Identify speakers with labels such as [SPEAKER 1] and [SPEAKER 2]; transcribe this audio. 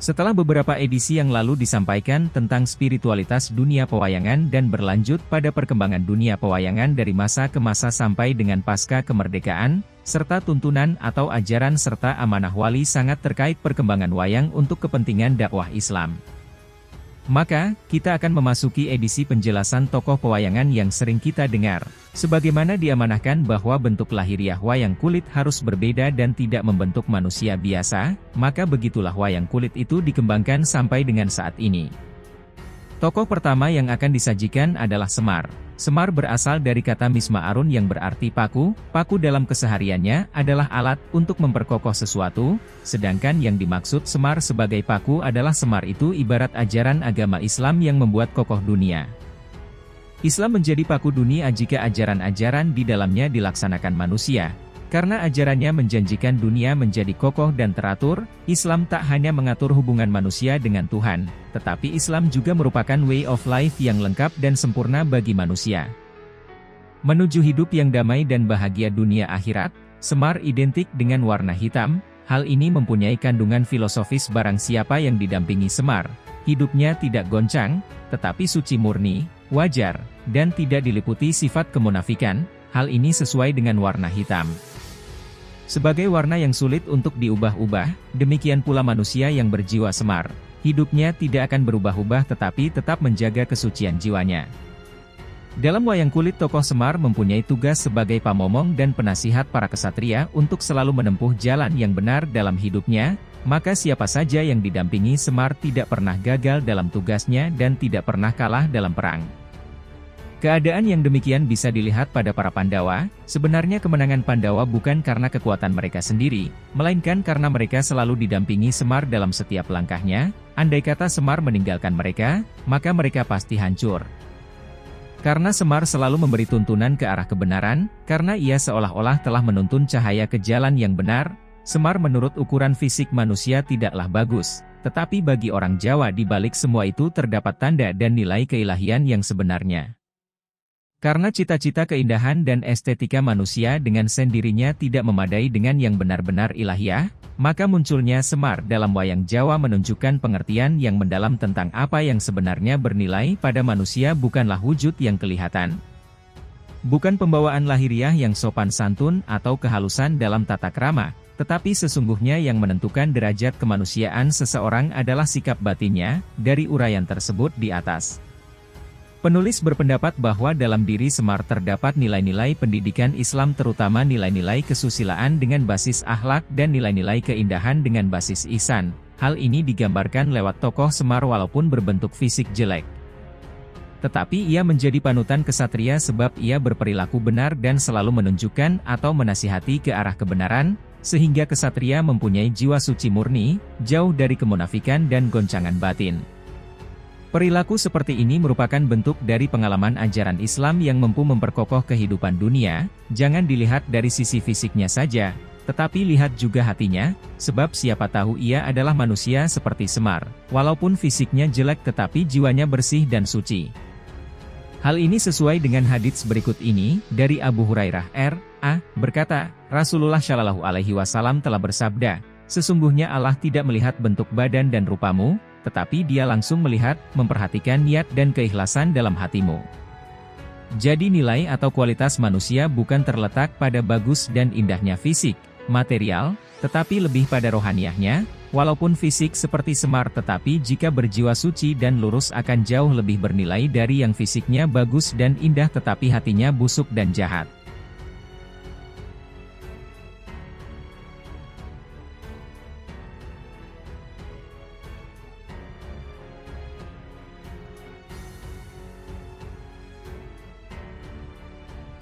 [SPEAKER 1] Setelah beberapa edisi yang lalu disampaikan tentang spiritualitas dunia pewayangan dan berlanjut pada perkembangan dunia pewayangan dari masa ke masa sampai dengan pasca kemerdekaan, serta tuntunan atau ajaran serta amanah wali sangat terkait perkembangan wayang untuk kepentingan dakwah Islam. Maka, kita akan memasuki edisi penjelasan tokoh pewayangan yang sering kita dengar. Sebagaimana diamanahkan bahwa bentuk lahiriah wayang kulit harus berbeda dan tidak membentuk manusia biasa, maka begitulah wayang kulit itu dikembangkan sampai dengan saat ini. Tokoh pertama yang akan disajikan adalah Semar. Semar berasal dari kata misma'arun yang berarti paku. Paku dalam kesehariannya adalah alat untuk memperkokoh sesuatu, sedangkan yang dimaksud Semar sebagai paku adalah Semar itu ibarat ajaran agama Islam yang membuat kokoh dunia. Islam menjadi paku dunia jika ajaran-ajaran di dalamnya dilaksanakan manusia. Karena ajarannya menjanjikan dunia menjadi kokoh dan teratur, Islam tak hanya mengatur hubungan manusia dengan Tuhan, tetapi Islam juga merupakan way of life yang lengkap dan sempurna bagi manusia. Menuju hidup yang damai dan bahagia dunia akhirat, Semar identik dengan warna hitam. Hal ini mempunyai kandungan filosofis barang siapa yang didampingi Semar. Hidupnya tidak goncang, tetapi suci murni, wajar, dan tidak diliputi sifat kemunafikan. Hal ini sesuai dengan warna hitam. Sebagai warna yang sulit untuk diubah-ubah, demikian pula manusia yang berjiwa Semar. Hidupnya tidak akan berubah-ubah tetapi tetap menjaga kesucian jiwanya. Dalam wayang kulit tokoh Semar mempunyai tugas sebagai pamomong dan penasihat para kesatria untuk selalu menempuh jalan yang benar dalam hidupnya, maka siapa saja yang didampingi Semar tidak pernah gagal dalam tugasnya dan tidak pernah kalah dalam perang. Keadaan yang demikian bisa dilihat pada para Pandawa. Sebenarnya kemenangan Pandawa bukan karena kekuatan mereka sendiri, melainkan karena mereka selalu didampingi Semar dalam setiap langkahnya. Andai kata Semar meninggalkan mereka, maka mereka pasti hancur. Karena Semar selalu memberi tuntunan ke arah kebenaran, karena ia seolah-olah telah menuntun cahaya ke jalan yang benar, Semar menurut ukuran fisik manusia tidaklah bagus. Tetapi bagi orang Jawa di balik semua itu terdapat tanda dan nilai keilahian yang sebenarnya. Karena cita-cita keindahan dan estetika manusia dengan sendirinya tidak memadai dengan yang benar-benar ilahiyah, maka munculnya Semar dalam wayang Jawa menunjukkan pengertian yang mendalam tentang apa yang sebenarnya bernilai pada manusia bukanlah wujud yang kelihatan. Bukan pembawaan lahiriah yang sopan santun atau kehalusan dalam tata krama, tetapi sesungguhnya yang menentukan derajat kemanusiaan seseorang adalah sikap batinnya. Dari uraian tersebut di atas, penulis berpendapat bahwa dalam diri Semar terdapat nilai-nilai pendidikan Islam terutama nilai-nilai kesusilaan dengan basis akhlak dan nilai-nilai keindahan dengan basis ihsan. Hal ini digambarkan lewat tokoh Semar walaupun berbentuk fisik jelek. Tetapi ia menjadi panutan kesatria sebab ia berperilaku benar dan selalu menunjukkan atau menasihati ke arah kebenaran, sehingga kesatria mempunyai jiwa suci murni, jauh dari kemunafikan dan goncangan batin. Perilaku seperti ini merupakan bentuk dari pengalaman ajaran Islam yang mampu memperkokoh kehidupan dunia. Jangan dilihat dari sisi fisiknya saja, tetapi lihat juga hatinya, sebab siapa tahu ia adalah manusia seperti Semar, walaupun fisiknya jelek tetapi jiwanya bersih dan suci. Hal ini sesuai dengan hadits berikut ini, dari Abu Hurairah R.A. berkata, Rasulullah Shallallahu Alaihi Wasallam telah bersabda, sesungguhnya Allah tidak melihat bentuk badan dan rupamu, tetapi dia langsung melihat, memperhatikan niat dan keikhlasan dalam hatimu. Jadi nilai atau kualitas manusia bukan terletak pada bagus dan indahnya fisik, material, tetapi lebih pada rohaniahnya. Walaupun fisik seperti Semar tetapi jika berjiwa suci dan lurus akan jauh lebih bernilai dari yang fisiknya bagus dan indah tetapi hatinya busuk dan jahat.